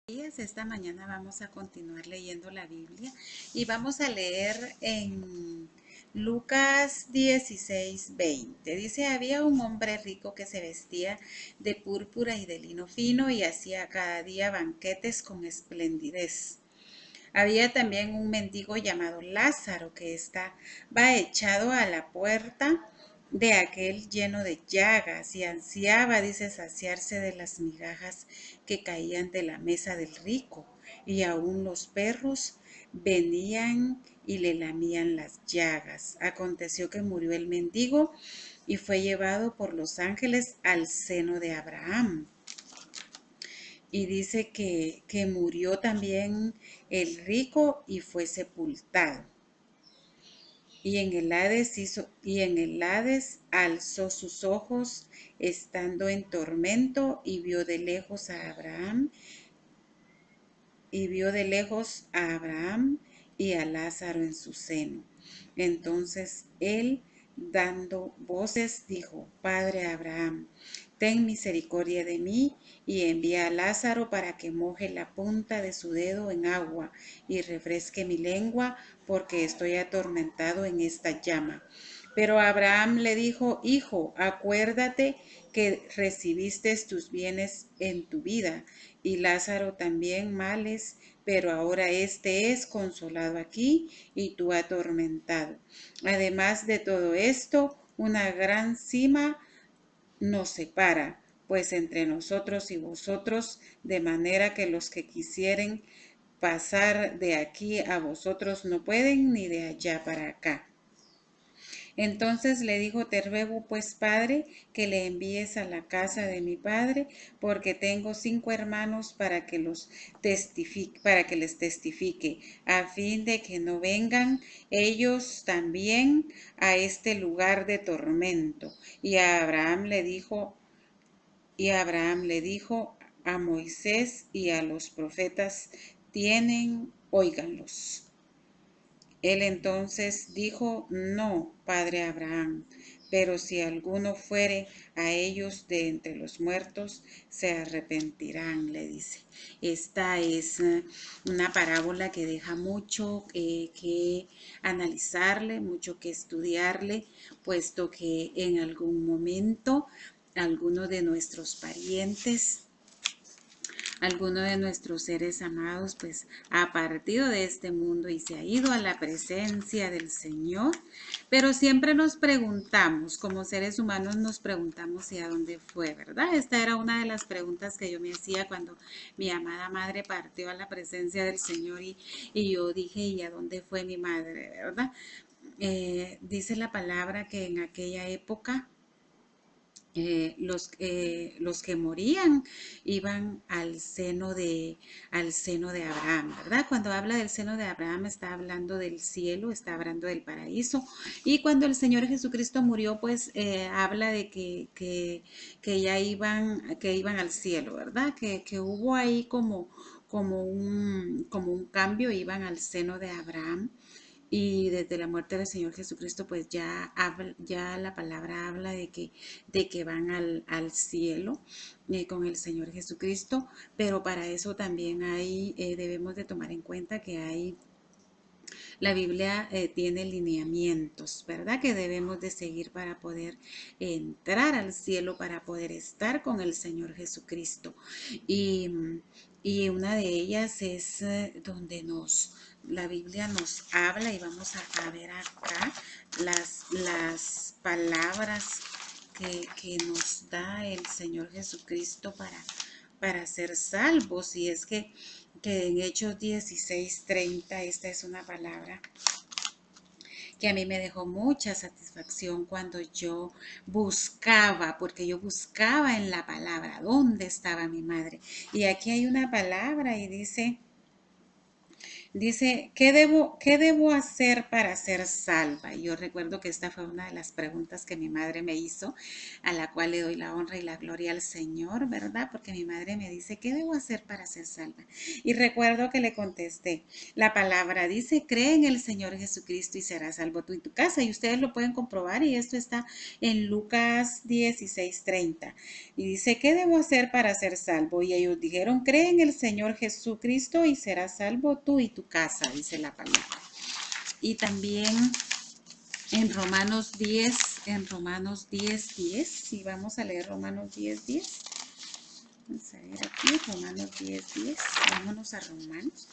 Esta mañana vamos a continuar leyendo la Biblia y vamos a leer en Lucas 16:20. Dice, había un hombre rico que se vestía de púrpura y de lino fino y hacía cada día banquetes con esplendidez. Había también un mendigo llamado Lázaro que estaba echado a la puerta de aquel lleno de llagas y ansiaba, dice, saciarse de las migajas que caían de la mesa del rico, y aún los perros venían y le lamían las llagas. Aconteció que murió el mendigo y fue llevado por los ángeles al seno de Abraham. Y dice que murió también el rico y fue sepultado. Y en el Hades alzó sus ojos estando en tormento y vio de lejos a Abraham y a Lázaro en su seno. Entonces él, dando voces, dijo: Padre Abraham, ten misericordia de mí y envía a Lázaro para que moje la punta de su dedo en agua y refresque mi lengua, porque estoy atormentado en esta llama. Pero Abraham le dijo: Hijo, acuérdate que recibiste tus bienes en tu vida, y Lázaro también males, pero ahora éste es consolado aquí y tú atormentado. Además de todo esto, una gran cima nos separa, pues entre nosotros y vosotros, de manera que los que quisieren pasar de aquí a vosotros no pueden, ni de allá para acá. Entonces le dijo: Te ruego pues, padre, que le envíes a la casa de mi padre, porque tengo 5 hermanos para que les testifique, a fin de que no vengan ellos también a este lugar de tormento. Abraham le dijo: A Moisés y a los profetas tienen, óiganlos. Él entonces dijo: No, padre Abraham, pero si alguno fuere a ellos de entre los muertos, se arrepentirán, le dice. Esta es una parábola que deja mucho que analizarle, mucho que estudiarle, puesto que en algún momento alguno de nuestros parientes, alguno de nuestros seres amados, pues ha partido de este mundo y se ha ido a la presencia del Señor, pero siempre nos preguntamos, como seres humanos nos preguntamos, ¿y a dónde fue, verdad? Esta era una de las preguntas que yo me hacía cuando mi amada madre partió a la presencia del Señor, y yo dije: ¿y a dónde fue mi madre, verdad? Dice la palabra que en aquella época los que morían iban al seno de Abraham, ¿verdad? Cuando habla del seno de Abraham está hablando del cielo, está hablando del paraíso. Y cuando el Señor Jesucristo murió, pues habla de que ya que iban al cielo, ¿verdad? Que hubo ahí como un cambio, iban al seno de Abraham. Y desde la muerte del Señor Jesucristo, pues ya la palabra habla de que van al cielo con el Señor Jesucristo, pero para eso también debemos de tomar en cuenta que la Biblia tiene lineamientos, ¿verdad? Que debemos de seguir para poder entrar al cielo, para poder estar con el Señor Jesucristo. Y, y una de ellas es la Biblia nos habla, y vamos a ver acá las palabras que nos da el Señor Jesucristo para ser salvos. Y es que en Hechos 16:30, esta es una palabra que a mí me dejó mucha satisfacción cuando yo buscaba, porque yo buscaba en la palabra dónde estaba mi madre. Y aquí hay una palabra y dice: Dice, ¿qué debo hacer para ser salva? Y yo recuerdo que esta fue una de las preguntas que mi madre me hizo, a la cual le doy la honra y la gloria al Señor, ¿verdad? Porque mi madre me dice, ¿qué debo hacer para ser salva? Y recuerdo que le contesté, la palabra dice, cree en el Señor Jesucristo y serás salvo tú y tu casa. Y ustedes lo pueden comprobar y esto está en Lucas 16:30. Y dice, ¿qué debo hacer para ser salvo? Y ellos dijeron, cree en el Señor Jesucristo y serás salvo tú y tu casa, dice la palabra. Y también en Romanos 10:10, si vamos a leer Romanos 10:10. Vamos a ver aquí, Romanos 10:10. Vámonos a Romanos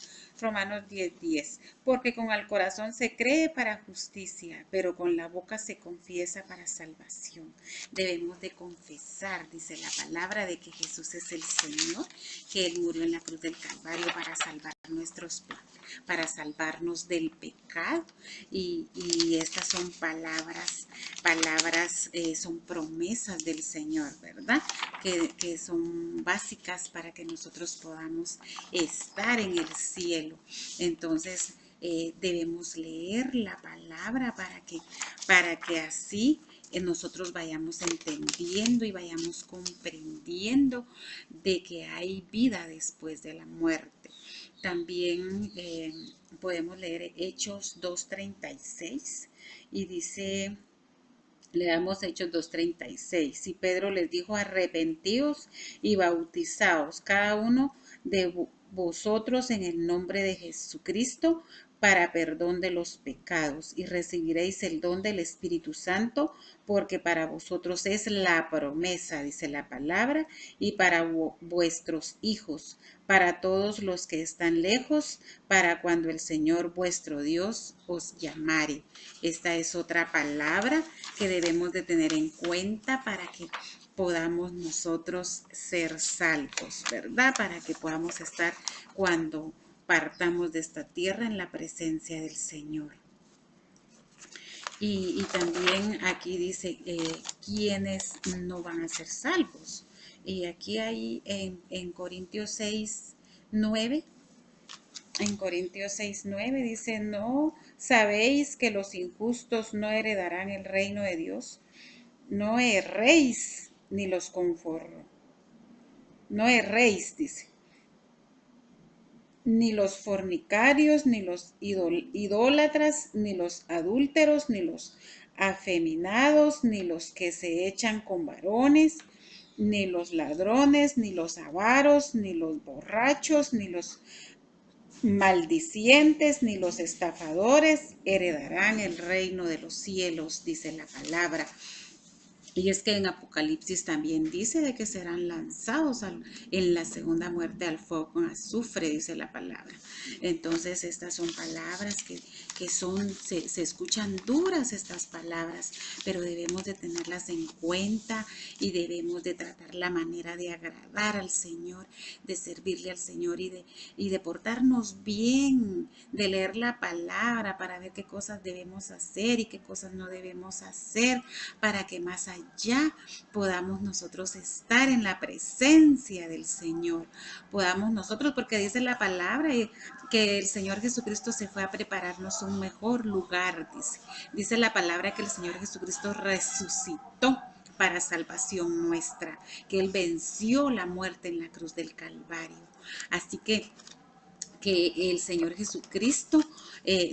10:10. Porque con el corazón se cree para justicia, pero con la boca se confiesa para salvación. Debemos de confesar, dice la palabra, de que Jesús es el Señor, que Él murió en la cruz del Calvario para salvar para salvarnos del pecado. Y estas son palabras, son promesas del Señor, ¿verdad? Que son básicas para que nosotros podamos estar en el cielo. Entonces, debemos leer la palabra para que así nosotros vayamos entendiendo y vayamos comprendiendo de que hay vida después de la muerte. También podemos leer Hechos 2:36 y dice, leamos Hechos 2:36. Y Pedro les dijo, arrepentíos y bautizaos cada uno de vosotros en el nombre de Jesucristo para perdón de los pecados y recibiréis el don del Espíritu Santo, porque para vosotros es la promesa, dice la palabra, y para vuestros hijos, para todos los que están lejos, para cuando el Señor vuestro Dios os llamare. Esta es otra palabra que debemos de tener en cuenta para que podamos nosotros ser salvos, ¿verdad? Para que podamos estar cuando partamos de esta tierra en la presencia del Señor. Y también aquí dice quiénes no van a ser salvos. Y aquí hay en Corintios 6:9. En Corintios 6:9 dice, ¿no sabéis que los injustos no heredarán el reino de Dios? No erréis ni los conformo. No erréis, dice. Ni los fornicarios, ni los idólatras, ni los adúlteros, ni los afeminados, ni los que se echan con varones, ni los ladrones, ni los avaros, ni los borrachos, ni los maldicientes, ni los estafadores heredarán el reino de los cielos, dice la palabra. Y es que en Apocalipsis también dice de que serán lanzados en la segunda muerte al fuego con azufre, dice la palabra. Entonces estas son palabras que se escuchan duras estas palabras, pero debemos de tenerlas en cuenta y debemos de tratar la manera de agradar al Señor, de servirle al Señor y de portarnos bien, de leer la palabra para ver qué cosas debemos hacer y qué cosas no debemos hacer, para que más allá podamos nosotros estar en la presencia del Señor. Podamos nosotros, porque dice la palabra que el Señor Jesucristo se fue a prepararnos un mejor lugar, dice la palabra que el Señor Jesucristo resucitó para salvación nuestra, que Él venció la muerte en la cruz del Calvario. Así que el Señor Jesucristo,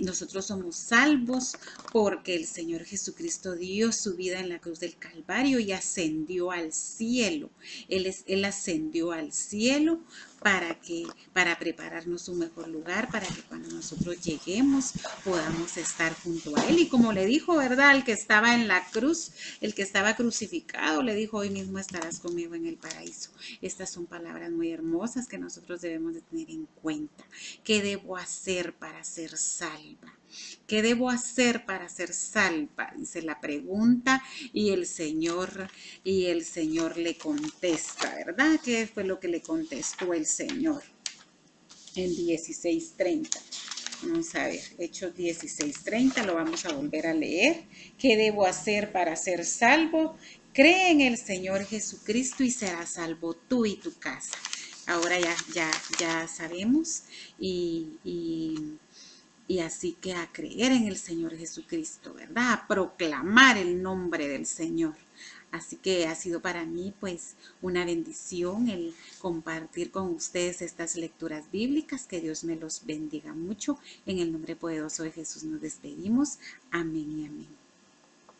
nosotros somos salvos porque el Señor Jesucristo dio su vida en la cruz del Calvario y ascendió al cielo. Él ascendió al cielo para prepararnos un mejor lugar, para que cuando nosotros lleguemos podamos estar junto a Él. Y como le dijo, ¿verdad? El que estaba en la cruz, el que estaba crucificado, le dijo, hoy mismo estarás conmigo en el paraíso. Estas son palabras muy hermosas que nosotros debemos de tener en cuenta. ¿Qué debo hacer para ser salva? ¿Qué debo hacer para ser salva? Dice la pregunta y el Señor le contesta, ¿verdad? ¿Qué fue lo que le contestó el Señor? En 16:30. Vamos a ver, Hechos 16:30, lo vamos a volver a leer. ¿Qué debo hacer para ser salvo? Cree en el Señor Jesucristo y serás salvo tú y tu casa. ahora ya sabemos y así que a creer en el Señor Jesucristo, ¿verdad? A proclamar el nombre del Señor. Así que ha sido para mí pues una bendición el compartir con ustedes estas lecturas bíblicas. Que Dios me los bendiga mucho. En el nombre poderoso de Jesús nos despedimos. Amén y amén.